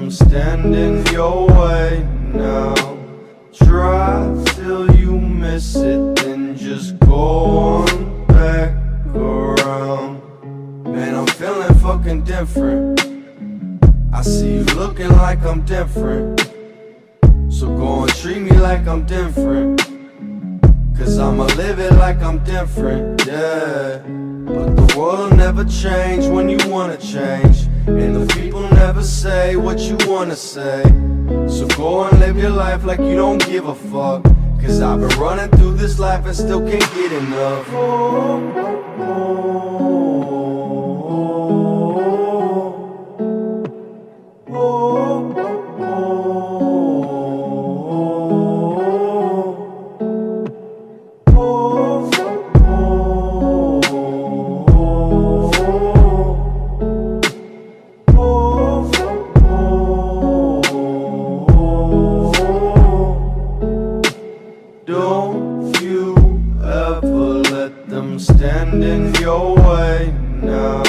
them stand in your way now. Try till you miss it, then just go on back around. Man, I'm feeling fucking different. I see you looking like I'm different, so go and treat me like I'm different, cause I'ma live it like I'm different, yeah. But the world never change when you wanna change, and the people never say what you wanna say. So go and live your life like you don't give a fuck, cause I've been running through this life and still can't get enough. Don't you ever let them stand in your way now.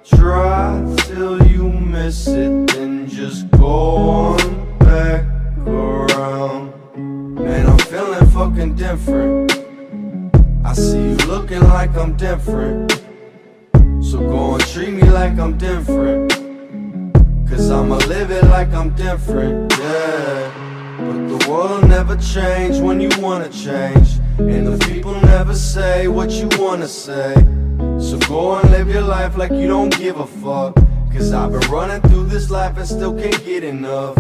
Try till you miss it, then just go on back around. Man, I'm feeling fucking different. I see you looking like I'm different, so go and treat me like I'm different, cause I'ma live it like I'm different, yeah. But the world never change when you wanna change, and the people never say what you wanna say. So go and live your life like you don't give a fuck, cause I've been running through this life and still can't get enough.